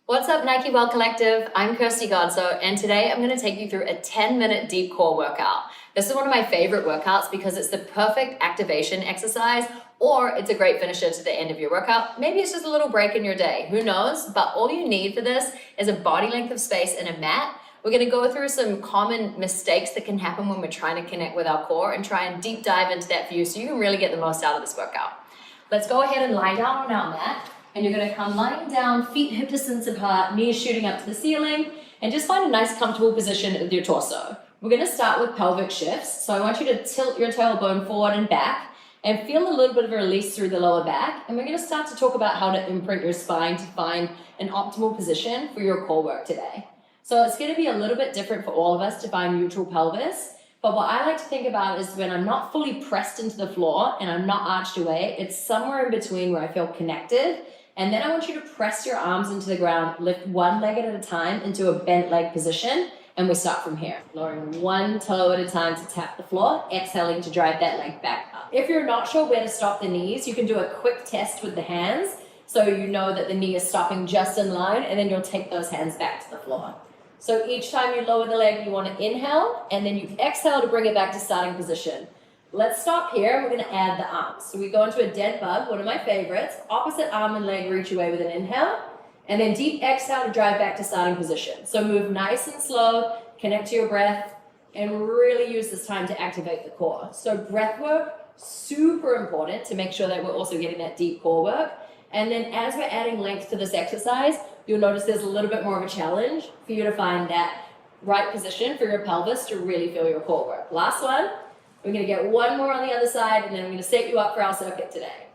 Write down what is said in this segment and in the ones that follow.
What's up, Nike Well Collective? I'm Kirsty Godso, and today I'm going to take you through a 10-minute deep core workout. This is one of my favorite workouts because it's the perfect activation exercise, or it's a great finisher to the end of your workout. Maybe it's just a little break in your day, who knows? But all you need for this is a body length of space and a mat. We're going to go through some common mistakes that can happen when we're trying to connect with our core and try and deep dive into that for you so you can really get the most out of this workout. Let's go ahead and lie down on our mat. And you're going to come lying down, feet hip distance apart, knees shooting up to the ceiling, and just find a nice comfortable position with your torso. We're going to start with pelvic shifts. So I want you to tilt your tailbone forward and back and feel a little bit of a release through the lower back. And we're going to start to talk about how to imprint your spine to find an optimal position for your core work today. So it's going to be a little bit different for all of us to find neutral pelvis. But what I like to think about is when I'm not fully pressed into the floor and I'm not arched away, it's somewhere in between where I feel connected. And then I want you to press your arms into the ground, lift one leg at a time into a bent leg position, and we start from here. Lowering one toe at a time to tap the floor, exhaling to drive that leg back up. If you're not sure where to stop the knees, you can do a quick test with the hands, so you know that the knee is stopping just in line, and then you'll take those hands back to the floor. So each time you lower the leg, you want to inhale, and then you exhale to bring it back to starting position. Let's stop here. We're going to add the arms. So we go into a dead bug, one of my favorites. Opposite arm and leg reach away with an inhale. And then deep exhale to drive back to starting position. So move nice and slow, connect to your breath, and really use this time to activate the core. So breath work, super important to make sure that we're also getting that deep core work. And then as we're adding length to this exercise, you'll notice there's a little bit more of a challenge for you to find that right position for your pelvis to really feel your core work. Last one. We're going to get one more on the other side, and then I'm going to set you up for our circuit today.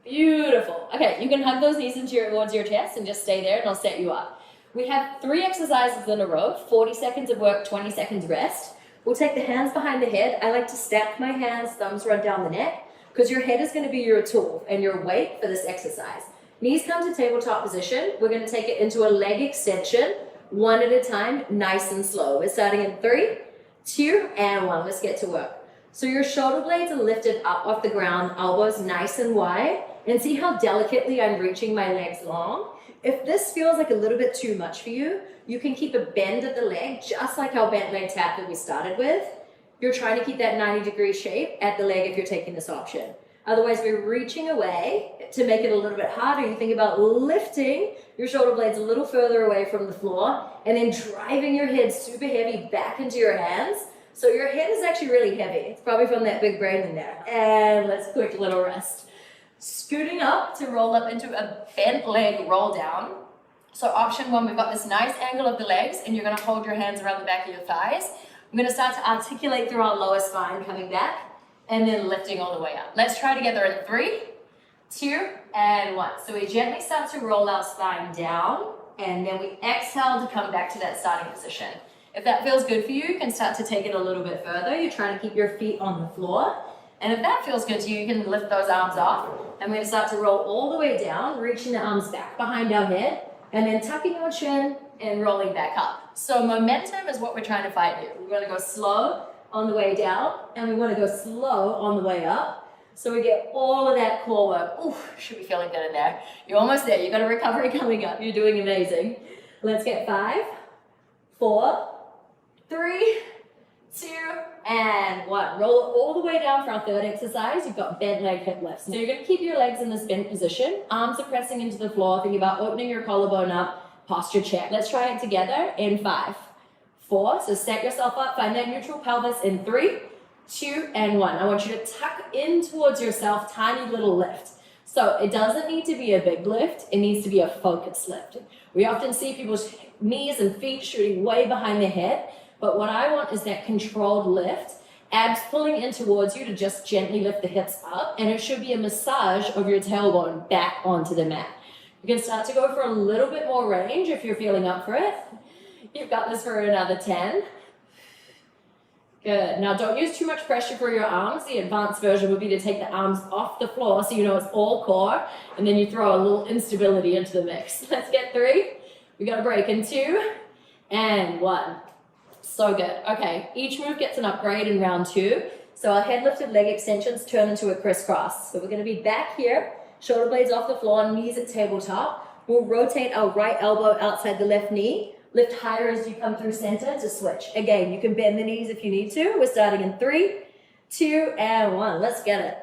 Beautiful. Okay, you can hug those knees towards your chest and just stay there, and I'll set you up. We have 3 exercises in a row, 40 seconds of work, 20 seconds rest. We'll take the hands behind the head. I like to stack my hands, thumbs run down the neck, because your head is going to be your tool and your weight for this exercise. Knees come to tabletop position. We're going to take it into a leg extension, one at a time, nice and slow. We're starting in 3, 2, and 1. Let's get to work. So your shoulder blades are lifted up off the ground, elbows nice and wide, and see how delicately I'm reaching my legs long. If this feels like a little bit too much for you, you can keep a bend at the leg, just like our bent leg tap that we started with. You're trying to keep that 90-degree shape at the leg if you're taking this option. Otherwise, we're reaching away to make it a little bit harder. You think about lifting your shoulder blades a little further away from the floor, and then driving your head super heavy back into your hands. So your head is actually really heavy. It's probably from that big brain in there. And let's quick little rest. Scooting up to roll up into a bent leg roll down. So option 1, we've got this nice angle of the legs, and you're going to hold your hands around the back of your thighs. I'm going to start to articulate through our lower spine, coming back, and then lifting all the way up. Let's try together in 3, 2, and 1. So we gently start to roll our spine down, and then we exhale to come back to that starting position. If that feels good for you, you can start to take it a little bit further. You're trying to keep your feet on the floor. And if that feels good to you, you can lift those arms off. And we're going to start to roll all the way down, reaching the arms back behind our head, and then tucking our chin and rolling back up. So momentum is what we're trying to fight here. We're going to go slow on the way down, and we want to go slow on the way up. So we get all of that core work. Ooh, should be feeling good in there. You're almost there. You've got a recovery coming up. You're doing amazing. Let's get 5, 4, 3, 2, and 1. Roll it all the way down for our third exercise. You've got bent leg hip lifts. So you're going to keep your legs in this bent position. Arms are pressing into the floor. Think about opening your collarbone up. Posture check. Let's try it together in 5, 4. So set yourself up. Find that neutral pelvis in 3, 2, and 1. I want you to tuck in towards yourself. Tiny little lift. So it doesn't need to be a big lift. It needs to be a focused lift. We often see people's knees and feet shooting way behind their head. But what I want is that controlled lift, abs pulling in towards you to just gently lift the hips up, and it should be a massage of your tailbone back onto the mat. You can start to go for a little bit more range if you're feeling up for it. You've got this for another 10. Good. Now don't use too much pressure for your arms. The advanced version would be to take the arms off the floor so you know it's all core, and then you throw a little instability into the mix. Let's get 3. We got a break in 2, and 1. So good. Okay, each move gets an upgrade in round 2. So our head lifted leg extensions turn into a crisscross. So we're going to be back here, shoulder blades off the floor, knees at tabletop. We'll rotate our right elbow outside the left knee. Lift higher as you come through center to switch. Again, you can bend the knees if you need to. We're starting in 3, 2, and 1. Let's get it.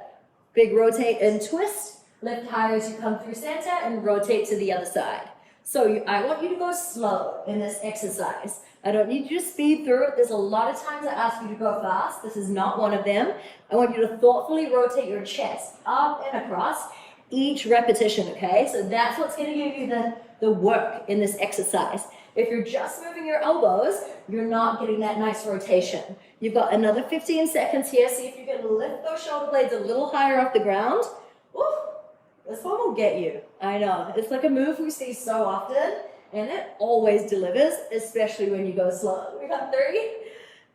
Big rotate and twist. Lift higher as you come through center and rotate to the other side. So I want you to go slow in this exercise. I don't need you to speed through it. There's a lot of times I ask you to go fast. This is not one of them. I want you to thoughtfully rotate your chest up and across each repetition, okay? So that's what's going to give you the work in this exercise. If you're just moving your elbows, you're not getting that nice rotation. You've got another 15 seconds here. See if you can lift those shoulder blades a little higher off the ground. Woo! This one will get you. I know. It's like a move we see so often, and it always delivers, especially when you go slow. We got 3,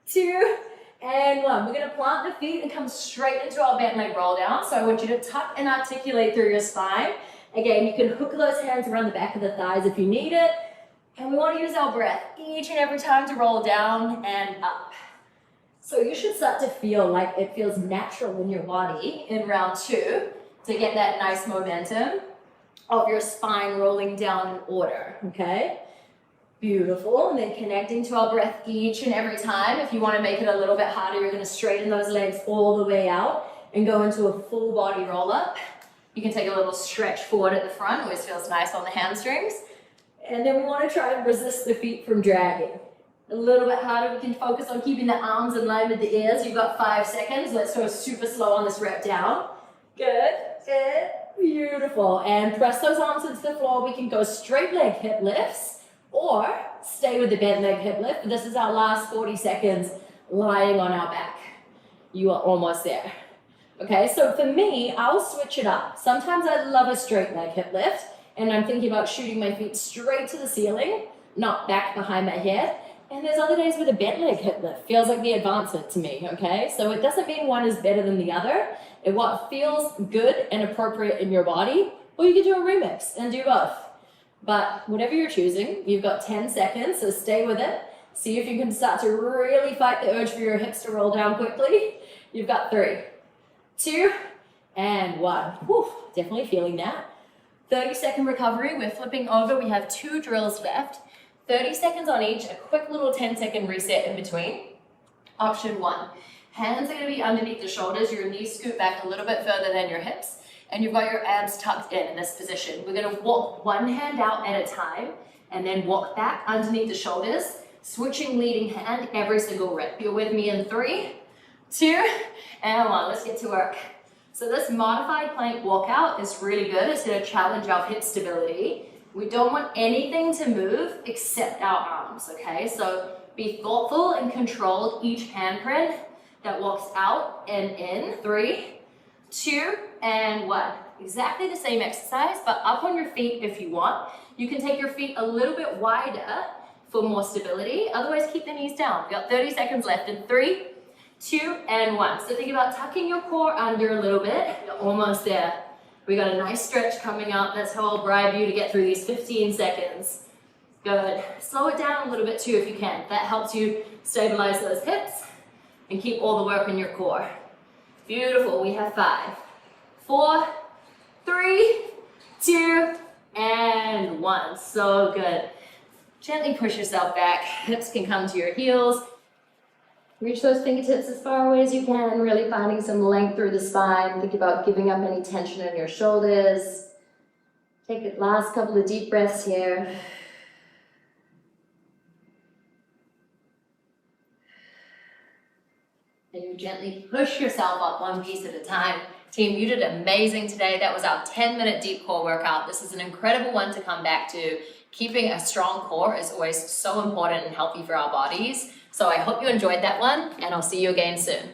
2, and 1. We're going to plant the feet and come straight into our bent leg roll down. So I want you to tuck and articulate through your spine. Again, you can hook those hands around the back of the thighs if you need it. And we want to use our breath each and every time to roll down and up. So you should start to feel like it feels natural in your body in round 2 to get that nice momentum of your spine rolling down in order, okay? Beautiful. And then connecting to our breath each and every time. If you want to make it a little bit harder, you're going to straighten those legs all the way out and go into a full body roll up. You can take a little stretch forward at the front. Always feels nice on the hamstrings. And then we want to try and resist the feet from dragging. A little bit harder. We can focus on keeping the arms in line with the ears. You've got 5 seconds. Let's go super slow on this rep down. Good. Good. Beautiful. And press those arms into the floor. We can go straight leg hip lifts or stay with the bent leg hip lift. This is our last 40 seconds lying on our back. You are almost there. Okay, so for me, I'll switch it up. Sometimes I love a straight leg hip lift, and I'm thinking about shooting my feet straight to the ceiling, not back behind my head. And there's other days where the bent leg hip lift feels like the advancement to me, okay? So it doesn't mean one is better than the other. It what feels good and appropriate in your body, or you can do a remix and do both. But whatever you're choosing, you've got 10 seconds, so stay with it. See if you can start to really fight the urge for your hips to roll down quickly. You've got 3, 2, and 1. Whew, definitely feeling that. 30-second recovery. We're flipping over. We have 2 drills left. 30 seconds on each, a quick little 10-second reset in between. Option 1. Hands are going to be underneath the shoulders. Your knees scoot back a little bit further than your hips. And you've got your abs tucked in this position. We're going to walk one hand out at a time and then walk back underneath the shoulders, switching leading hand every single rep. You're with me in 3, 2, and 1. Let's get to work. So this modified plank walkout is really good. It's going to challenge our hip stability. We don't want anything to move except our arms, okay? So be thoughtful and controlled each handprint that walks out and in. 3, 2, and 1. Exactly the same exercise, but up on your feet if you want. You can take your feet a little bit wider for more stability. Otherwise, keep the knees down. We've got 30 seconds left in 3, 2, and 1. So think about tucking your core under a little bit. You're almost there. We got a nice stretch coming up. That's how I'll bribe you to get through these 15 seconds. Good. Slow it down a little bit too if you can. That helps you stabilize those hips and keep all the work in your core. Beautiful. We have 5, 4, 3, 2, and 1. So good. Gently push yourself back. Hips can come to your heels. Reach those fingertips as far away as you can, really finding some length through the spine. Think about giving up any tension in your shoulders. Take the last couple of deep breaths here. And you gently push yourself up one piece at a time. Team, you did amazing today. That was our 10-minute deep core workout. This is an incredible one to come back to. Keeping a strong core is always so important and healthy for our bodies. So I hope you enjoyed that one, and I'll see you again soon.